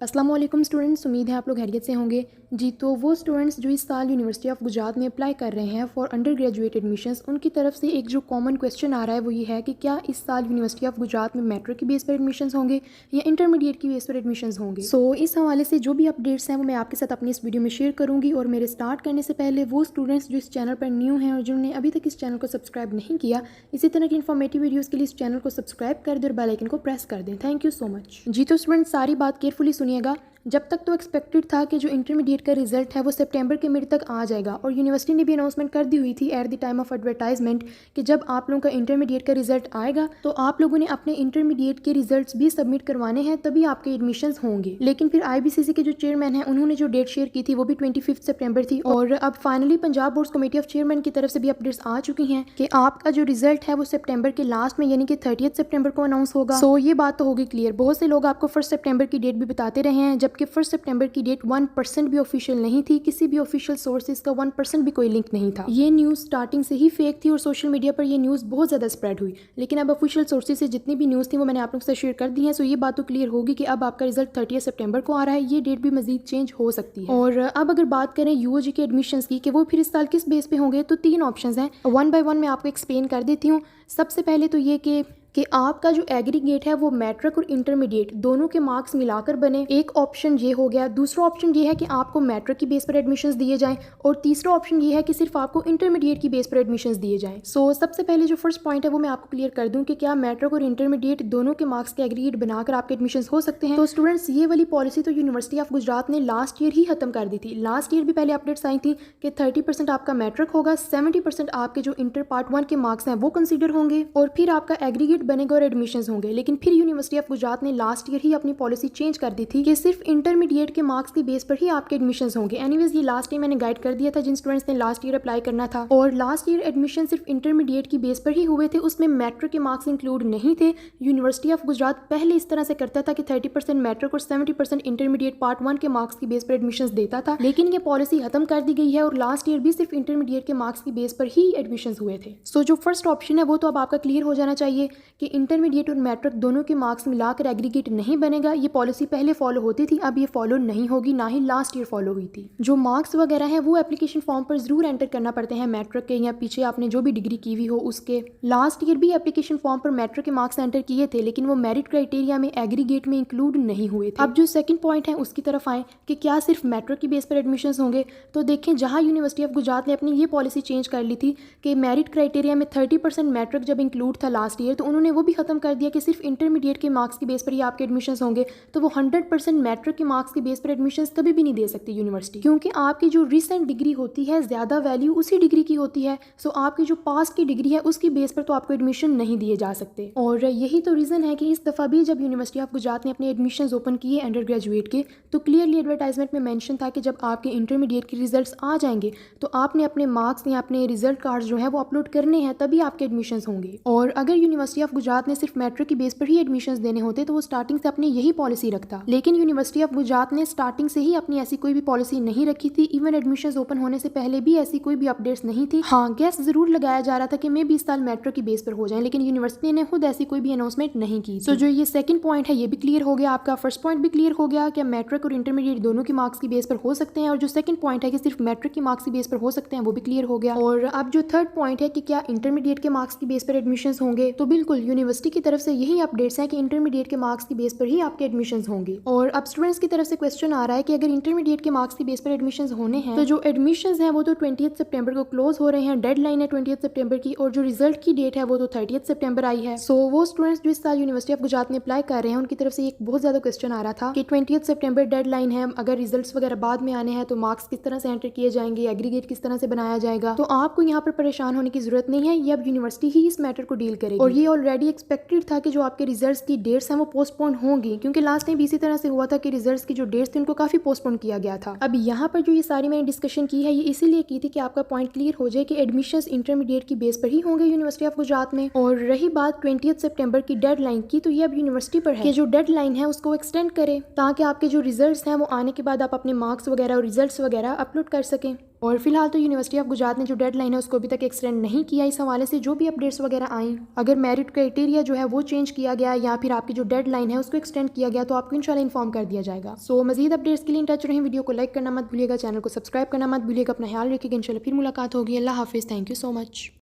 अस्सलाम वालेकुम स्टूडेंट्स, उम्मीद है आप लोग खैरियत से होंगे। जी तो वो स्टूडेंट्स जो इस साल यूनिवर्सिटी ऑफ गुजरात में अप्लाई कर रहे हैं फॉर अंडर ग्रेजुएट एडमिशन्स, उनकी तरफ से एक जो कॉमन क्वेश्चन आ रहा है वो ये है कि क्या इस साल यूनिवर्सिटी ऑफ गुजरात में मेट्रिक की बेस पर एडमिशन्स होंगे या इंटरमीडिएट की बेस पर एडमिशन्स होंगे। सो इस हवाले से जो भी अपडेट्स हैं वो मैं आपके साथ अपनी इस वीडियो में शेयर करूँगी। और मेरे स्टार्ट करने से पहले वो स्टूडेंट्स जो इस चैनल पर न्यू हैं और जिन्होंने अभी तक इस चैनल को सब्सक्राइब नहीं किया, इसी तरह की इन्फॉर्मेटिव वीडियोज़ के लिए इस चैनल को सब्सक्राइब कर दें और बेल आइकन को प्रेस कर दें। Thank you so much. जी तो स्टूडेंट सारी बात केयरफुली सुनिएगा। जब तक तो एक्सपेक्टेड था कि जो इंटरमीडिएट का रिजल्ट है वो सितंबर के मिड तक आ जाएगा, और यूनिवर्सिटी ने भी अनाउंसमेंट कर दी हुई थी at the time of advertisement कि जब आप लोगों का इंटरमीडिएट का रिजल्ट आएगा तो आप लोगों ने अपने इंटरमीडिएट के रिजल्ट्स भी सबमिट करवाने हैं, तभी आपके एडमिशन्स होंगे। लेकिन फिर IBCC के जो चेयरमैन हैं उन्होंने जो डेट शेयर की थी वो भी 25 सितंबर थी, और अब finally Punjab board committee of chairman की तरफ से भी अपडेट्स आ चुकी हैं कि आपका जो रिजल्ट है वो सितंबर के लास्ट में यानी कि 30 सितंबर को अनाउंस होगा। सो ये बात तो होगी क्लियर। बहुत से लोग आपको 1 सितंबर की डेट भी बताते रहे हैं, जबकि 1 सितंबर की डेट 1% भी ऑफिशियल नहीं थी, किसी भी ऑफिशियल सोर्सेज का 1% भी कोई लिंक नहीं था। ये न्यूज़ स्टार्टिंग से ही फेक थी और सोशल मीडिया पर ये न्यूज़ बहुत ज़्यादा स्प्रेड हुई। लेकिन अब ऑफिशियल सोर्सेज से जितनी भी न्यूज़ थी वो मैंने आप लोगों से शेयर कर दी है। सो ये बात तो क्लियर होगी कि अब आपका रिजल्ट 30 सितंबर को आ रहा है, ये डेट भी मजीद चेंज हो सकती है। और अब अगर बात करें UOG के एडमिशन्स की कि वो फिर इस साल किस बेस पे होंगे, तो 3 ऑप्शंस हैं। वन बाय वन मैं आपको एक्सप्लेन कर देती हूँ। सबसे पहले तो ये कि आपका जो एग्रीगेट है वो मैट्रिक और इंटरमीडिएट दोनों के मार्क्स मिलाकर बने, एक ऑप्शन ये हो गया। दूसरा ऑप्शन ये है कि आपको मैट्रिक की बेस पर एडमिशन्स दिए जाएं, और तीसरा ऑप्शन ये है कि सिर्फ आपको इंटरमीडिएट की बेस पर एडमिशन्स दिए जाएं। सो सबसे पहले जो फर्स्ट पॉइंट है वो मैं आपको क्लियर कर दूं कि क्या मैट्रिक और इंटरमीडिएट दोनों के मार्क्स के एग्रीगेट बनाकर आपके एडमिशन्स हो सकते हैं। तो स्टूडेंट्स ये वाली पॉलिसी तो यूनिवर्सिटी ऑफ गुजरात ने लास्ट ईयर ही खत्म कर दी थी। लास्ट ईयर भी पहले अपडेट्स आई थी कि 30% आपका मैट्रिक होगा, 70% आपके जो इंटर पार्ट 1 के मार्क्स हैं वो कंसिडर होंगे, और फिर आपका एग्रीगेट बनेगा और एडमिशन्स होंगे। लेकिन फिर यूनिवर्सिटी ऑफ गुजरात ने लास्ट ईयर ही अपनी पॉलिसी चेंज कर दी थी कि सिर्फ इंटरमीडिएट के मार्क्स की बेस पर ही आपके एडमिशन्स होंगे। एनीवेज ये लास्ट टाइम मैंने गाइड कर दिया था जिन स्टूडेंट्स ने लास्ट ईयर अप्लाई करना था, और लास्ट ईयर एडमिशन सिर्फ इंटरमीडिएट की बेस पर ही हुए थे, उसमें मैट्रिक के मार्क्स इंक्लूड नहीं थे। यूनिवर्सिटी ऑफ गुजरात पहले इस तरह से करता था कि 30% मैट्रिक और 70% इंटरमीडिएट पार्ट 1 के मार्क्स की बेस पर एडमिशन्स देता था, लेकिन ये पॉलिसी खत्म कर दी गई है और लास्ट ईयर भी सिर्फ इंटरमीडिएट के मार्क्स की बेस पर ही एडमिशन्स हुए थे। सो जो फर्स्ट ऑप्शन है वो तो अब आपका क्लियर हो जाना चाहिए कि इंटरमीडिएट और मैट्रिक दोनों के मार्क्स मिलाकर एग्रीगेट नहीं बनेगा। ये पॉलिसी पहले फॉलो होती थी, अब ये फॉलो नहीं होगी, ना ही लास्ट ईयर फॉलो हुई थी। जो मार्क्स वगैरह हैं वो एप्लीकेशन फॉर्म पर जरूर एंटर करना पड़ते हैं मैट्रिक के, या पीछे आपने जो भी डिग्री की हुई हो उसके। लास्ट ईयर भी एप्लीकेशन फॉर्म पर मैट्रिक के मार्क्स एंटर किए थे, लेकिन वो मेरिट क्राइटेरिया में एग्रीगेट में इंक्लूड नहीं हुए थे। अब जो सेकंड पॉइंट है उसकी तरफ आए कि क्या सिर्फ मैट्रिक की बेस पर एडमिशन्स होंगे, तो देखें जहां यूनिवर्सिटी ऑफ गुजरात ने अपनी ये पॉलिसी चेंज कर ली थी कि मेरिट क्राइटेरिया में 30% मैट्रिक जब इंक्लूड था लास्ट ईयर, तो उन्होंने वो भी खत्म कर दिया कि सिर्फ इंटरमीडिएट के मार्क्स की बेस पर ही आपके एडमिशन्स होंगे। तो वो 100% मैट्रिक के मार्क्स की बेस पर एडमिशन्स कभी भी नहीं दे सकती यूनिवर्सिटी, क्योंकि आपकी जो रिसेंट डिग्री होती है ज़्यादा वैल्यू उसी डिग्री की होती है। सो आपकी जो पास्ट की डिग्री है उसकी बेस पर तो आपको एडमिशन नहीं दिए जा सकते। और यही तो रीज़न है कि इस दफ़ा भी जब यूनिवर्सिटी ऑफ गुजरात ने अपने एडमिशन्स ओपन किए अंडर ग्रेजुएट के, तो क्लियरली एडवर्टाइजमेंट में मेंशन था कि जब आपके इंटरमीडिएट के रिजल्ट्स आ जाएंगे तो आपने अपने मार्क्स या अपने रिजल्ट कार्ड्स जो है वो अपलोड करने हैं, तभी आपके एडमिशन्स होंगे। और अगर यूनिवर्सिटी ऑफ गुजरात ने सिर्फ मैट्रिक की बेस पर ही एडमिशन्स देने होते तो वो स्टार्टिंग से अपनी यही पॉलिसी रखता, लेकिन यूनिवर्सिटी ऑफ गुजरात ने स्टार्टिंग से ही अपनी ऐसी कोई भी पॉलिसी नहीं रखी थी। इवन एडमिशन्स ओपन होने से पहले भी ऐसी कोई भी अपडेट्स नहीं थी। हाँ, गैस जरूर लगाया जा रहा था कि मे भी इस साल मैट्रिक की बेस पर हो जाए, लेकिन यूनिवर्सिटी ने खुद ऐसी कोई भी अनाउंसमेंट नहीं की। तो जो ये सेकंड पॉइंट है ये भी क्लियर हो गया आपका। फर्स्ट पॉइंट भी क्लियर हो गया कि मैट्रिक और इंटरमीडिएट दोनों के मार्क्स की बेस पर हो सकते हैं, और जो सेकंड पॉइंट है कि सिर्फ मैट्रिक के मार्क्स की बेस पर हो सकते हैं वो भी क्लियर हो गया। और अब जो थर्ड पॉइंट है कि क्या इंटरमीडिएट के मार्क्स की बेस पर एडमिशन्स होंगे, तो बिल्कुल यूनिवर्सिटी की तरफ से यही अपडेट्स हैं कि इंटरमीडिएट के मार्क्स की बेस पर ही आपके एडमिशन्स होंगे। और अब स्टूडेंट्स की तरफ से क्वेश्चन आ रहा है कि अगर इंटरमीडिएट के मार्क्स की बेस पर एडमिशन्स होने हैं तो जो एडमिशन्स हैं वो तो 20 सितंबर को क्लोज हो रहे हैं, डेडलाइन है 20 सितंबर की, और जो रिजल्ट की डेट है वो तो 30 सितंबर आई है। सो वो स्टूडेंट्स जो इस साल यूनिवर्सिटी ऑफ गुजरात में अप्लाई कर रहे हैं उनकी तरफ से एक बहुत ज्यादा क्वेश्चन आ रहा था कि 20 सितंबर डेडलाइन है, अगर रिजल्ट्स वगैरह बाद में आने हैं तो मार्क्स किस तरह से एंटर किए जाएंगे, एग्रीगेट किस तरह से बनाया जाएगा। तो आपको यहाँ पर परेशान होने की जरूरत नहीं है, ये अब यूनिवर्सिटी ही इस मैटर को डील करेगी। और ये ऑलरेडी एक्सपेक्टेड था कि जो आपके रिजल्ट्स की डेट्स हैं वो पोस्टपोन होंगी, क्योंकि लास्ट टाइम भी इसी तरह से हुआ था कि रिजल्ट्स की जो डेट्स थी उनको काफी पोस्टपोन किया गया था। अब यहाँ पर जो ये सारी मैंने डिस्कशन की है ये इसीलिए की थी कि आपका पॉइंट क्लियर हो जाए कि एडमिशन्स इंटरमीडिएट की बेस पर ही होंगे यूनिवर्सिटी ऑफ गुजरात में। और रही बात 20 सितंबर की डेडलाइन की, तो ये अब यूनिवर्सिटी पर है कि जो डेडलाइन है उसको एक्सटेंड करे, ताकि आपके जो रिजल्ट्स हैं वो आने के बाद आप अपने मार्क्स वगैरह और रिजल्ट्स वगैरह अपलोड कर सकें। और फिलहाल तो यूनिवर्सिटी ऑफ गुजरात ने जो डेडलाइन है उसको अभी तक एक्सटेंड नहीं किया। इस हवाले से जो भी अपडेट्स वगैरह आई, अगर मेरिट क्राइटेरिया जो है वो चेंज किया गया या फिर आपकी जो डेडलाइन है उसको एक्सटेंड किया गया तो आपको इंशाल्लाह इन्फॉर्म कर दिया जाएगा। सो मजीद अपडेट्स के लिए इन टच रहें, वीडियो को लाइक करना मत भूलिएगा, चैनल को सब्सक्राइब करना मत भूलिएगा। अपना ख्याल रखिएगा, इंशाल्लाह फिर मुलाकात होगी। अल्लाह हाफिज़, थैंक यू सो मच।